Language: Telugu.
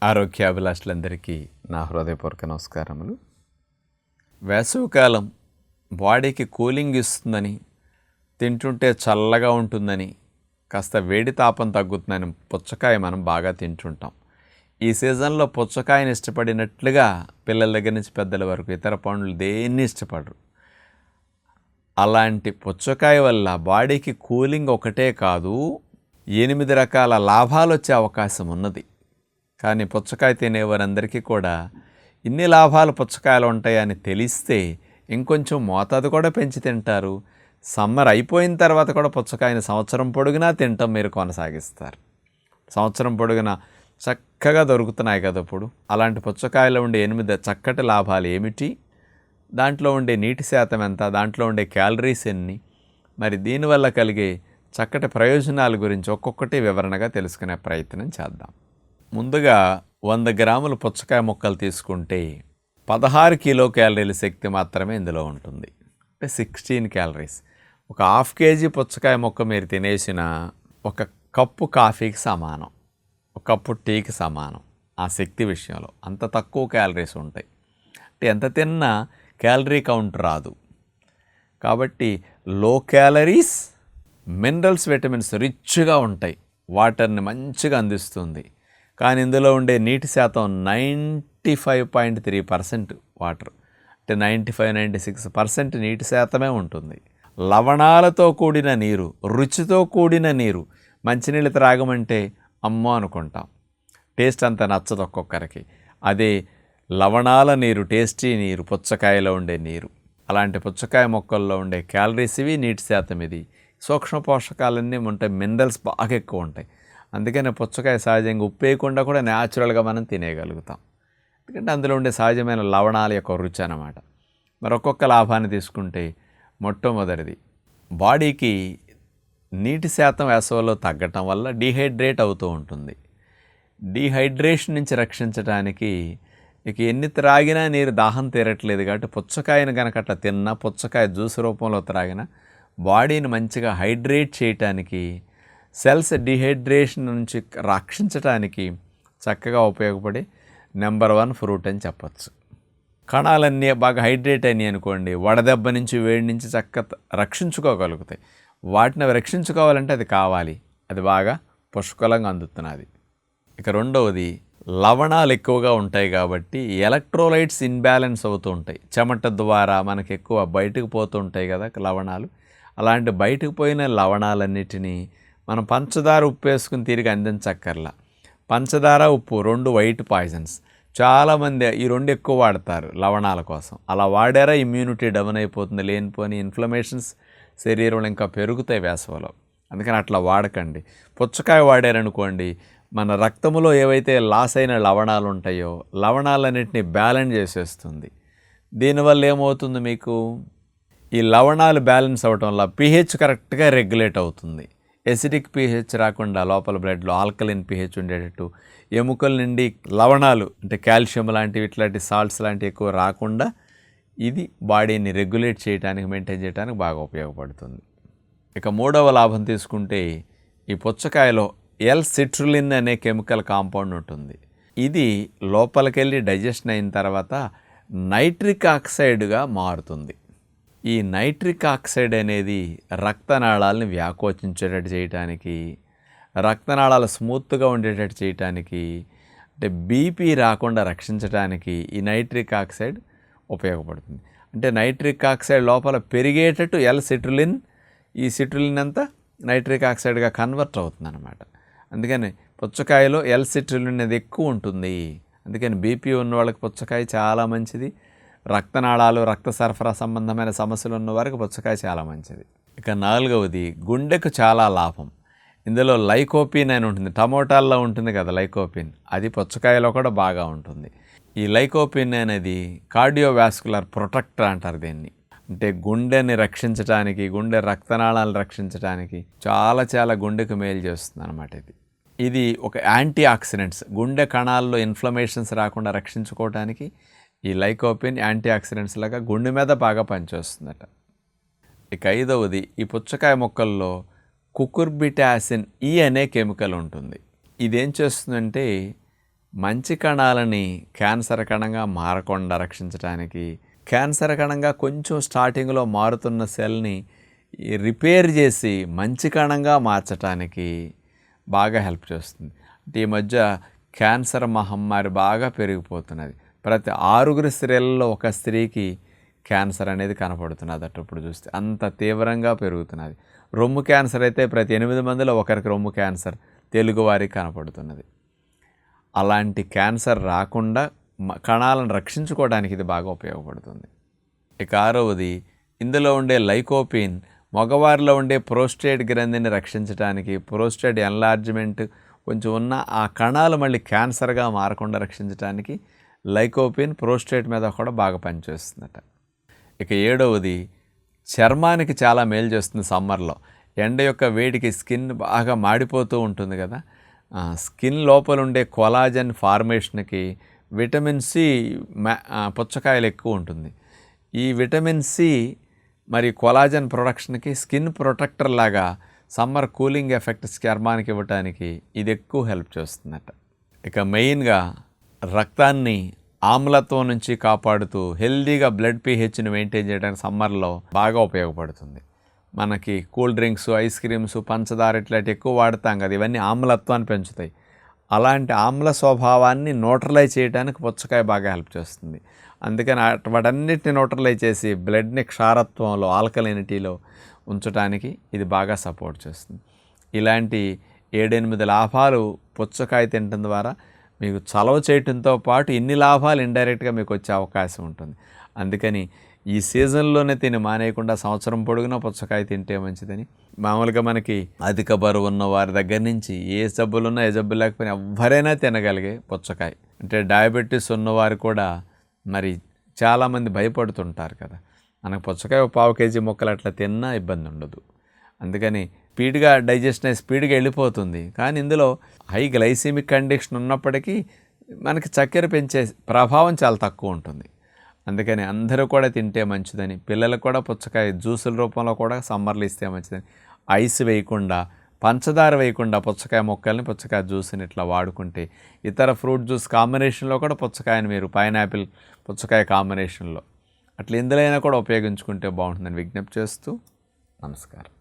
ఆరోగ్యాభిలాషులందరికీ నా హృదయపూర్వక నమస్కారములు. వేసవికాలం బాడీకి కూలింగ్ ఇస్తుందని, తింటుంటే చల్లగా ఉంటుందని, కాస్త వేడి తాపం తగ్గుతుందని పుచ్చకాయ మనం బాగా తింటుంటాం. ఈ సీజన్లో పుచ్చకాయని ఇష్టపడినట్లుగా పిల్లల దగ్గర నుంచి పెద్దల వరకు ఇతర పండ్లు దేన్ని ఇష్టపడరు. అలాంటి పుచ్చకాయ వల్ల బాడీకి కూలింగ్ ఒకటే కాదు, 8 రకాల లాభాలు వచ్చే అవకాశం ఉన్నది. కానీ పుచ్చకాయ తినేవారందరికీ కూడా ఇన్ని లాభాలు పుచ్చకాయలు ఉంటాయని తెలిస్తే ఇంకొంచెం మోతాదు కూడా పెంచి తింటారు. సమ్మర్ అయిపోయిన తర్వాత కూడా పుచ్చకాయని సంవత్సరం పొడుగునా తింటాం మీరు కొనసాగిస్తారు. సంవత్సరం పొడుగునా చక్కగా దొరుకుతున్నాయి కదా ఇప్పుడు. అలాంటి పుచ్చకాయలో ఉండే 8 చక్కటి లాభాలు ఏమిటి, దాంట్లో ఉండే నీటి శాతం ఎంత, దాంట్లో ఉండే క్యాలరీస్ ఎన్ని, మరి దీనివల్ల కలిగే చక్కటి ప్రయోజనాల గురించి ఒక్కొక్కటి వివరణగా తెలుసుకునే ప్రయత్నం చేద్దాం. ముందుగా 100 గ్రాములు పుచ్చకాయ ముక్కలు తీసుకుంటే 16 కిలో క్యాలరీల శక్తి మాత్రమే ఇందులో ఉంటుంది. అంటే 16 క్యాలరీస్. ఒక ½ కేజీ పుచ్చకాయ ముక్క మీరు తినేసిన ఒక కప్పు కాఫీకి సమానం, ఒక కప్పు టీకి సమానం. ఆ శక్తి విషయంలో అంత తక్కువ క్యాలరీస్ ఉంటాయి. అంటే ఎంత తిన్నా క్యాలరీ కౌంట్ రాదు. కాబట్టి లో క్యాలరీస్, మినరల్స్, విటమిన్స్ రిచ్గా ఉంటాయి. వాటర్ని మంచిగా అందిస్తుంది. కానీ ఇందులో ఉండే నీటి శాతం 95.3% వాటర్. అంటే 95-96% నీటి శాతమే ఉంటుంది. లవణాలతో కూడిన నీరు, రుచితో కూడిన నీరు. మంచినీళ్ళు త్రాగమంటే అమ్మో అనుకుంటాం, టేస్ట్ అంత నచ్చదు ఒక్కొక్కరికి. అదే లవణాల నీరు, టేస్టీ నీరు పుచ్చకాయలో ఉండే నీరు. అలాంటి పుచ్చకాయ మొక్కల్లో ఉండే క్యాలరీస్ ఇవి, నీటి శాతం ఇది. సూక్ష్మ పోషకాలన్నీ ఉంటాయి, మినరల్స్ బాగా ఎక్కువ ఉంటాయి. అందుకని పుచ్చకాయ సహజంగా ఉప్పు వేయకుండా కూడా న్యాచురల్గా మనం తినేయగలుగుతాం. ఎందుకంటే అందులో ఉండే సహజమైన లవణాల యొక్క రుచి అన్నమాట. మరి ఒక్కొక్క లాభాన్ని తీసుకుంటే మొట్టమొదటిది, బాడీకి నీటి శాతం వేసవిలో తగ్గటం వల్ల డీహైడ్రేట్ అవుతూ ఉంటుంది. డీహైడ్రేషన్ నుంచి రక్షించడానికి ఇక ఎన్ని త్రాగినా నీరు దాహం తీరట్లేదు. కాబట్టి పుచ్చకాయను కనుక అట్లా తిన్నా, పుచ్చకాయ జ్యూస్ రూపంలో త్రాగినా బాడీని మంచిగా హైడ్రేట్ చేయటానికి, సెల్స్ డీహైడ్రేషన్ నుంచి రక్షించడానికి చక్కగా ఉపయోగపడే నెంబర్ 1 ఫ్రూట్ అని చెప్పచ్చు. కణాలన్నీ బాగా హైడ్రేట్ అయినాయి అనుకోండి, వడదెబ్బ నుంచి, వేడి నుంచి చక్కగా రక్షించుకోగలుగుతాయి. వాటిని అవి రక్షించుకోవాలంటే అది కావాలి. అది బాగా పుష్కలంగా అందుతున్నది. ఇక రెండవది, లవణాలు ఎక్కువగా ఉంటాయి కాబట్టి ఎలక్ట్రోలైట్స్ ఇన్బ్యాలెన్స్ అవుతూ ఉంటాయి. చెమట ద్వారా మనకి ఎక్కువ బయటకు పోతూ ఉంటాయి కదా లవణాలు. అలాంటి బయటకు పోయిన లవణాలన్నిటినీ మనం పంచదార, ఉప్పు వేసుకుని తిరిగి అందించక్కర్లా. పంచదార, ఉప్పు 2 వైట్ పాయిజన్స్. చాలామంది ఈ 2 ఎక్కువ వాడతారు లవణాల కోసం. అలా వాడారా ఇమ్యూనిటీ డౌన్ అయిపోతుంది, లేనిపోని ఇన్ఫ్లమేషన్స్ శరీరంలో ఇంకా పెరుగుతాయి వేసవిలో. అందుకని అట్లా వాడకండి. పుచ్చకాయ వాడారనుకోండి, మన రక్తంలో ఏవైతే లాస్ అయిన లవణాలు ఉంటాయో లవణాలన్నింటినీ బ్యాలెన్స్ చేసేస్తుంది. దీనివల్ల ఏమవుతుంది, మీకు ఈ లవణాలు బ్యాలెన్స్ అవ్వటం వల్ల pH కరెక్ట్గా రెగ్యులేట్ అవుతుంది. ఎసిడిక్ pH రాకుండా లోపల బ్లడ్లో ఆల్కలిన్ pH ఉండేటట్టు, ఎముకల నుండి లవణాలు అంటే కాల్షియం లాంటివి, ఇట్లాంటి సాల్ట్స్ లాంటివి ఎక్కువ రాకుండా ఇది బాడీని రెగ్యులేట్ చేయడానికి, మెయింటైన్ చేయడానికి బాగా ఉపయోగపడుతుంది. ఇక మూడవ లాభం తీసుకుంటే, ఈ పుచ్చకాయలో L-సిట్రులిన్ అనే కెమికల్ కాంపౌండ్ ఉంటుంది. ఇది లోపలికెళ్ళి డైజెషన్ అయిన తర్వాత నైట్రిక్ ఆక్సైడ్గా మారుతుంది. ఈ నైట్రిక్ ఆక్సైడ్ అనేది రక్తనాళాలని వ్యాకోచించేటట్టు చేయటానికి, రక్తనాళాలు స్మూత్గా ఉండేటట్టు చేయటానికి, అంటే బీపీ రాకుండా రక్షించడానికి ఈ నైట్రిక్ ఆక్సైడ్ ఉపయోగపడుతుంది. అంటే నైట్రిక్ ఆక్సైడ్ లోపల పెరిగేటట్టు L-సిట్రులిన్, ఈ సిట్రులిన్ అంతా నైట్రిక్ ఆక్సైడ్గా కన్వర్ట్ అవుతుంది అన్నమాట. అందుకని పుచ్చకాయలో L-సిట్రులిన్ అనేది ఎక్కువ ఉంటుంది. అందుకని బీపీ ఉన్న వాళ్ళకి పుచ్చకాయ చాలా మంచిది. రక్తనాళాలు, రక్త సరఫరా సంబంధమైన సమస్యలు ఉన్న వారికి పుచ్చకాయ చాలా మంచిది. ఇక నాలుగవది, గుండెకు చాలా లాభం. ఇందులో లైకోపిన్ అని ఉంటుంది. టమోటాల్లో ఉంటుంది కదా లైకోపిన్, అది పుచ్చకాయలో కూడా బాగా ఉంటుంది. ఈ లైకోపిన్ అనేది కార్డియోవాస్కులర్ ప్రొటెక్టర్ అంటారు దీన్ని. అంటే గుండెని రక్షించడానికి, గుండె రక్తనాళాలను రక్షించడానికి చాలా గుండెకు మేలు చేస్తుంది అన్నమాట. ఇది ఒక యాంటీ ఆక్సిడెంట్స్, గుండె కణాల్లో ఇన్ఫ్లమేషన్స్ రాకుండా రక్షించుకోవడానికి ఈ లైకోపిన్ యాంటీ ఆక్సిడెంట్స్ లాగా గుండె మీద బాగా పనిచేస్తుందట. ఇక ఐదవది, ఈ పుచ్చకాయ మొక్కల్లో కుకుర్బిటాసిన్ E అనే కెమికల్ ఉంటుంది. ఇదేం చేస్తుందంటే మంచి కణాలని క్యాన్సర్ కణంగా మారకుండా రక్షించడానికి, క్యాన్సర్ కణంగా కొంచెం స్టార్టింగ్లో మారుతున్న సెల్ని రిపేర్ చేసి మంచి కణంగా మార్చడానికి బాగా హెల్ప్ చేస్తుంది. అంటే ఈ మధ్య క్యాన్సర్ మహమ్మారి బాగా పెరిగిపోతున్నది. ప్రతి 6 స్త్రీలలో ఒక స్త్రీకి క్యాన్సర్ అనేది కనపడుతున్నది అప్పుడు చూస్తే, అంత తీవ్రంగా పెరుగుతున్నది. రొమ్ము క్యాన్సర్ అయితే ప్రతి 8 మందిలో ఒకరికి రొమ్ము క్యాన్సర్ తెలుగువారికి కనపడుతున్నది. అలాంటి క్యాన్సర్ రాకుండా కణాలను రక్షించుకోవడానికి ఇది బాగా ఉపయోగపడుతుంది. ఇక 6వది, ఇందులో ఉండే లైకోపిన్ మగవారిలో ఉండే ప్రోస్టేట్ గ్రంథిని రక్షించడానికి, ప్రోస్టేట్ ఎన్లార్జ్మెంట్ కొంచెం ఉన్న ఆ కణాలు మళ్ళీ క్యాన్సర్గా మారకుండా రక్షించడానికి లైకోపిన్ ప్రోస్టేట్ మీద కూడా బాగా పనిచేస్తుందట. ఇక 7వది, చర్మానికి చాలా మేలు చేస్తుంది. సమ్మర్లో ఎండ యొక్క వేడికి స్కిన్ బాగా మాడిపోతూ ఉంటుంది కదా, స్కిన్ లోపల ఉండే కొలాజన్ ఫార్మేషన్కి విటమిన్ సి పుచ్చకాయలు ఎక్కువ ఉంటుంది. ఈ విటమిన్ సి మరి కొలాజన్ ప్రొడక్షన్కి స్కిన్ ప్రొటెక్టర్ లాగా సమ్మర్ కూలింగ్ ఎఫెక్ట్స్ చర్మానికి ఇవ్వటానికి ఇది ఎక్కువ హెల్ప్ చేస్తుందట. ఇక మెయిన్గా రక్తాన్ని ఆమ్లత్వం నుంచి కాపాడుతూ హెల్దీగా బ్లడ్ pHని మెయింటైన్ చేయడానికి సమ్మర్లో బాగా ఉపయోగపడుతుంది. మనకి కూల్ డ్రింక్స్, ఐస్ క్రీమ్స్, పంచదార ఇట్లాంటి ఎక్కువ వాడతాం కదా, ఇవన్నీ ఆమ్లత్వాన్ని పెంచుతాయి. అలాంటి ఆమ్ల స్వభావాన్ని న్యూట్రలైజ్ చేయడానికి పుచ్చకాయ బాగా హెల్ప్ చేస్తుంది. అందుకని వాటన్నిటిని న్యూట్రలైజ్ చేసి బ్లడ్ని క్షారత్వంలో, ఆల్కలైనిటీలో ఉంచడానికి ఇది బాగా సపోర్ట్ చేస్తుంది. ఇలాంటి 7-8 లాభాలు పుచ్చకాయ తినడం ద్వారా మీకు చలవ చేయటంతో పాటు ఇన్ని లాభాలు ఇండైరెక్ట్గా మీకు వచ్చే అవకాశం ఉంటుంది. అందుకని ఈ సీజన్లోనే తిని మానేయకుండా సంవత్సరం పొడుగునా పుచ్చకాయ తింటే మంచిదని. మామూలుగా మనకి అధిక బరువు ఉన్న వారి దగ్గర నుంచి ఏ జబ్బులున్నా ఏ జబ్బు లేకపోయినా ఎవరైనా తినగలిగే పుచ్చకాయ. అంటే డయాబెటీస్ ఉన్నవారు కూడా మరి చాలామంది భయపడుతుంటారు కదా, మనకు పుచ్చకాయ 1/4 కేజీ ముక్కలు అట్లా తిన్నా ఇబ్బంది ఉండదు. అందుకని స్పీడ్గా డైజెషన్ అయ్యి స్పీడ్గా వెళ్ళిపోతుంది. కానీ ఇందులో హై గ్లైసెమిక్ కండిషన్ ఉన్నప్పటికీ మనకి చక్కెర పెంచే ప్రభావం చాలా తక్కువ ఉంటుంది. అందుకని అందరూ కూడా తింటే మంచిదని, పిల్లలకు కూడా పుచ్చకాయ జ్యూసుల రూపంలో కూడా సమ్మర్లు ఇస్తే మంచిదని, ఐస్ వేయకుండా, పంచదార వేయకుండా పుచ్చకాయ ముక్కల్ని, పుచ్చకాయ జ్యూస్ని ఇట్లా వాడుకుంటే, ఇతర ఫ్రూట్ జ్యూస్ కాంబినేషన్లో కూడా పుచ్చకాయని మీరు పైనాపిల్ పుచ్చకాయ కాంబినేషన్లో అట్లా ఎందులైనా కూడా ఉపయోగించుకుంటే బాగుంటుందని విజ్ఞప్తి చేస్తూ నమస్కారం.